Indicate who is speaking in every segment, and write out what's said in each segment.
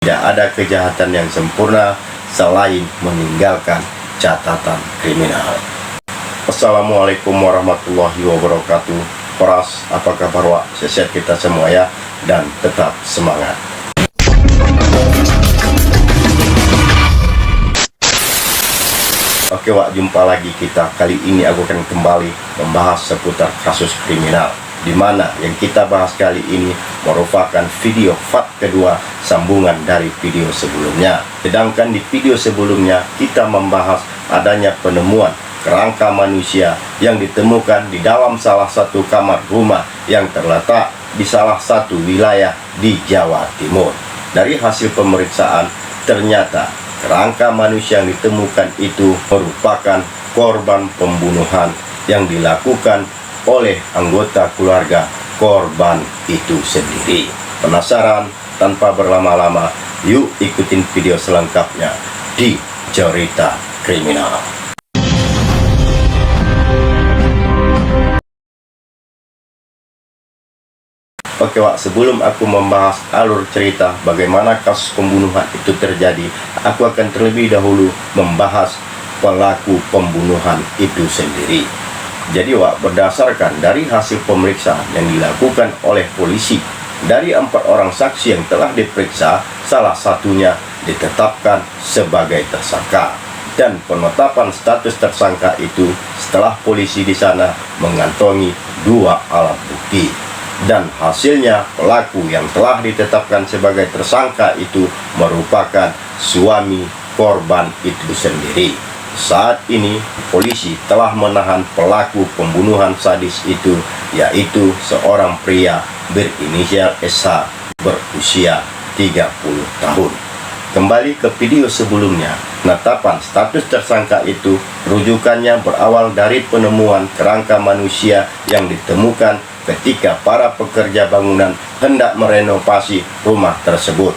Speaker 1: Tidak ada kejahatan yang sempurna selain meninggalkan catatan kriminal. Assalamualaikum warahmatullahi wabarakatuh. Pras, apa kabar Wak? Sehat kita semua ya, dan tetap semangat. Oke Wak, jumpa lagi kita. Kali ini aku akan kembali membahas seputar kasus kriminal, di mana yang kita bahas kali ini merupakan video part kedua sambungan dari video sebelumnya. Sedangkan di video sebelumnya kita membahas adanya penemuan kerangka manusia yang ditemukan di dalam salah satu kamar rumah yang terletak di salah satu wilayah di Jawa Timur. Dari hasil pemeriksaan, ternyata kerangka manusia yang ditemukan itu merupakan korban pembunuhan yang dilakukan oleh anggota keluarga korban itu sendiri. Penasaran? Tanpa berlama-lama, yuk ikutin video selengkapnya di Cerita Kriminal. Oke Wak, sebelum aku membahas alur cerita bagaimana kasus pembunuhan itu terjadi, aku akan terlebih dahulu membahas pelaku pembunuhan itu sendiri. Jadi Wak, berdasarkan dari hasil pemeriksaan yang dilakukan oleh polisi, dari 4 orang saksi yang telah diperiksa, salah satunya ditetapkan sebagai tersangka. Dan penetapan status tersangka itu setelah polisi di sana mengantongi 2 alat bukti. Dan hasilnya pelaku yang telah ditetapkan sebagai tersangka itu merupakan suami korban itu sendiri. Saat ini polisi telah menahan pelaku pembunuhan sadis itu, yaitu seorang pria berinisial SH berusia 30 tahun. Kembali ke video sebelumnya, penetapan status tersangka itu rujukannya berawal dari penemuan kerangka manusia yang ditemukan ketika para pekerja bangunan hendak merenovasi rumah tersebut.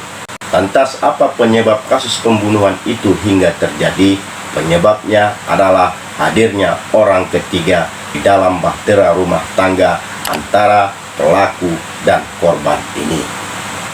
Speaker 1: Lantas apa penyebab kasus pembunuhan itu hingga terjadi? Penyebabnya adalah hadirnya orang ketiga di dalam bahtera rumah tangga antara pelaku dan korban ini.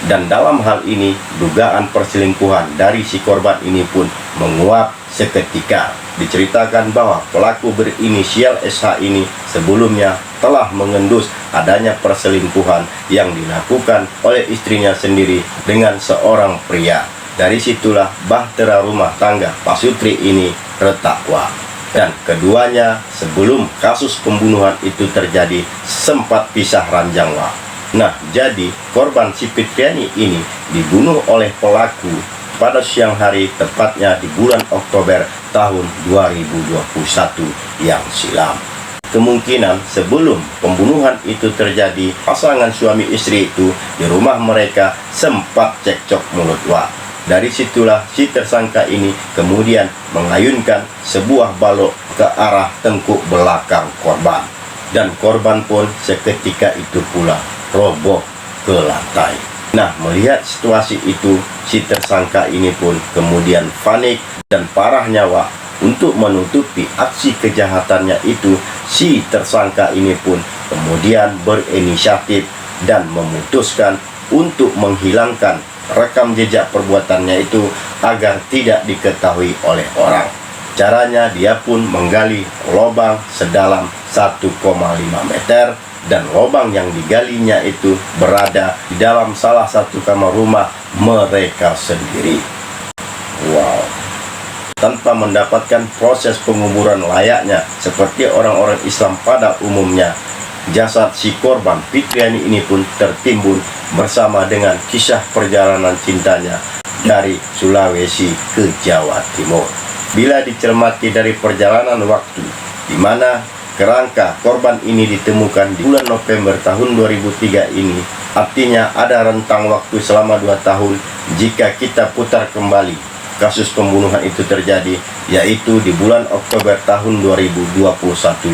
Speaker 1: Dan dalam hal ini, dugaan perselingkuhan dari si korban ini pun menguap seketika. Diceritakan bahwa pelaku berinisial SH ini sebelumnya telah mengendus adanya perselingkuhan yang dilakukan oleh istrinya sendiri dengan seorang pria. Dari situlah bahtera rumah tangga Pak Sutri ini retak Wak. Dan keduanya sebelum kasus pembunuhan itu terjadi sempat pisah ranjang Wak. Nah, jadi korban si Fitriani ini dibunuh oleh pelaku pada siang hari, tepatnya di bulan Oktober tahun 2021 yang silam. Kemungkinan sebelum pembunuhan itu terjadi, pasangan suami istri itu di rumah mereka sempat cekcok mulut Wak. Dari situlah si tersangka ini kemudian mengayunkan sebuah balok ke arah tengkuk belakang korban. Dan korban pun seketika itu pula roboh ke lantai. Nah, melihat situasi itu, si tersangka ini pun kemudian panik dan parahnya Wak. Untuk menutupi aksi kejahatannya itu, si tersangka ini pun kemudian berinisiatif dan memutuskan untuk menghilangkan rekam jejak perbuatannya itu agar tidak diketahui oleh orang. Caranya, dia pun menggali lubang sedalam 1,5 meter, dan lubang yang digalinya itu berada di dalam salah satu kamar rumah mereka sendiri. Wow. Tanpa mendapatkan proses penguburan layaknya seperti orang-orang Islam pada umumnya, jasad si korban Fitriani ini pun tertimbun bersama dengan kisah perjalanan cintanya dari Sulawesi ke Jawa Timur. Bila dicermati dari perjalanan waktu, di mana kerangka korban ini ditemukan di bulan November tahun 2003 ini, artinya ada rentang waktu selama 2 tahun jika kita putar kembali kasus pembunuhan itu terjadi, yaitu di bulan Oktober tahun 2021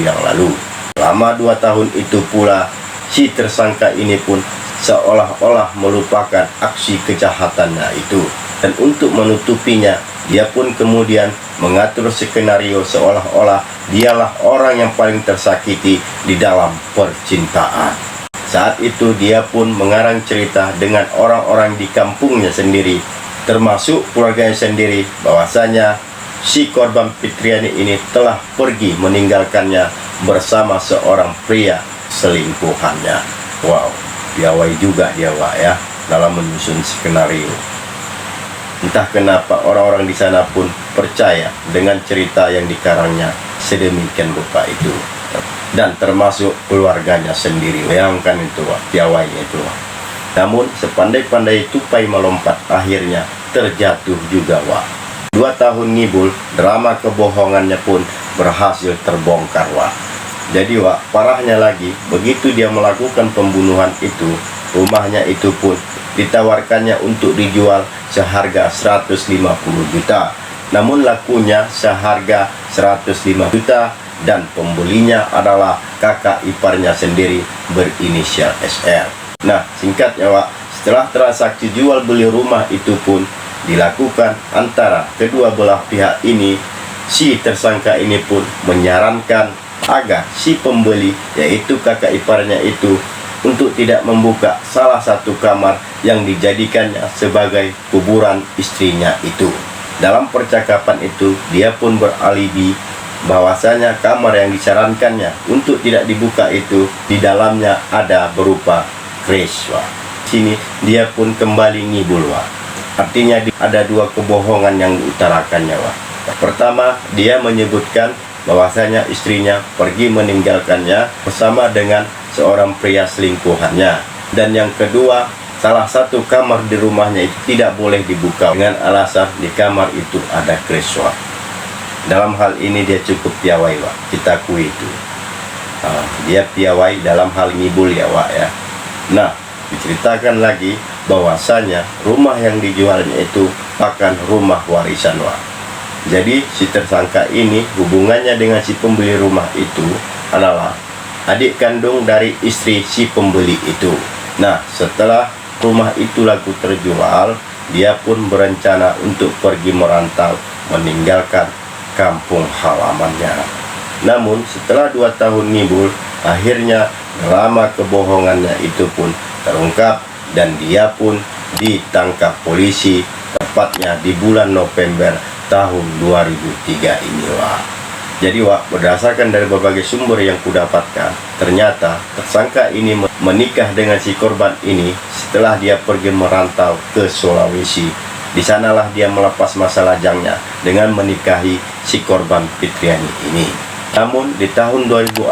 Speaker 1: yang lalu. Selama 2 tahun itu pula, si tersangka ini pun seolah-olah melupakan aksi kejahatannya itu. Dan untuk menutupinya, dia pun kemudian mengatur skenario seolah-olah dialah orang yang paling tersakiti di dalam percintaan. Saat itu dia pun mengarang cerita dengan orang-orang di kampungnya sendiri termasuk keluarganya sendiri, bahwasanya si korban Fitriani ini telah pergi meninggalkannya bersama seorang pria selingkuhannya. Wow, piawai juga dia Wak ya dalam menyusun skenario. Entah kenapa orang-orang di sana pun percaya dengan cerita yang dikarangnya sedemikian rupa itu, dan termasuk keluarganya sendiri. Bayangkan itu Wak, piawainya itu Wak. Namun sepandai-pandai tupai melompat, akhirnya terjatuh juga Wak. 2 tahun ngibul, drama kebohongannya pun berhasil terbongkar Wak. Jadi Wak, parahnya lagi, begitu dia melakukan pembunuhan itu, rumahnya itu pun ditawarkannya untuk dijual seharga 150 juta. Namun lakunya seharga 105 juta dan pembelinya adalah kakak iparnya sendiri berinisial SR. Nah, singkatnya Wak, setelah transaksi jual beli rumah itu pun dilakukan antara kedua belah pihak ini, si tersangka ini pun menyarankan agar si pembeli, yaitu kakak iparnya itu, untuk tidak membuka salah satu kamar yang dijadikannya sebagai kuburan istrinya itu. Dalam percakapan itu, dia pun beralibi bahwasanya kamar yang disarankannya untuk tidak dibuka itu di dalamnya ada berupa kris Wak. Sini dia pun kembali ngibul Wak. Artinya ada 2 kebohongan yang diutarakannya Wak. Pertama, dia menyebutkan bahwasanya istrinya pergi meninggalkannya bersama dengan seorang pria selingkuhannya. Dan yang kedua, salah satu kamar di rumahnya itu tidak boleh dibuka dengan alasan di kamar itu ada kris Wak. Dalam hal ini dia cukup piawai Wak, kita akui itu. Dia piawai dalam hal ngibul ya Wak ya. Nah, diceritakan lagi bahwasanya rumah yang dijualnya itu akan rumah warisan Wak. Jadi si tersangka ini hubungannya dengan si pembeli rumah itu adalah adik kandung dari istri si pembeli itu. Nah, setelah rumah itu laku terjual, dia pun berencana untuk pergi merantau meninggalkan kampung halamannya. Namun setelah 2 tahun ngibul, akhirnya drama kebohongannya itu pun terungkap dan dia pun ditangkap polisi tepatnya di bulan November tahun 2003 ini Wak. Jadi Wak, berdasarkan dari berbagai sumber yang kudapatkan, ternyata tersangka ini menikah dengan si korban ini setelah dia pergi merantau ke Sulawesi. Di sanalah dia melepas masa lajangnya dengan menikahi si korban Fitriani ini. Namun di tahun 2016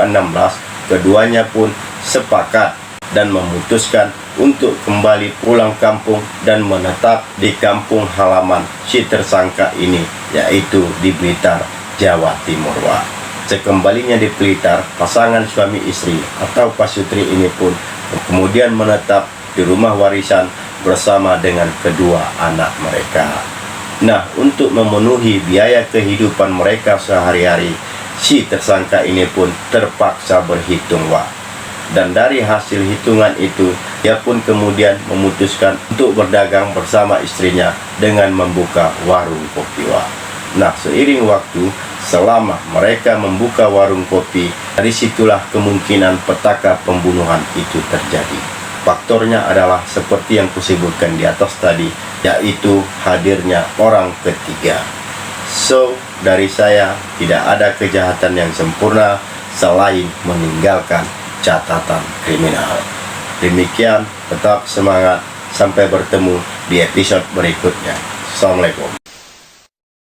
Speaker 1: keduanya pun sepakat dan memutuskan untuk kembali pulang kampung dan menetap di kampung halaman si tersangka ini, yaitu di Blitar, Jawa Timur Wak. Sekembalinya di Blitar, pasangan suami istri atau pasutri ini pun kemudian menetap di rumah warisan bersama dengan kedua anak mereka. Nah, untuk memenuhi biaya kehidupan mereka sehari-hari, si tersangka ini pun terpaksa berhitung Wak. Dan dari hasil hitungan itu, dia pun kemudian memutuskan untuk berdagang bersama istrinya dengan membuka warung kopi Wak. Nah, seiring waktu, selama mereka membuka warung kopi, dari situlah kemungkinan petaka pembunuhan itu terjadi. Faktornya adalah seperti yang kusebutkan di atas tadi, yaitu hadirnya orang ketiga. So, dari saya tidak ada kejahatan yang sempurna selain meninggalkan catatan kriminal. Demikian, tetap semangat, sampai bertemu di episode berikutnya. Assalamualaikum.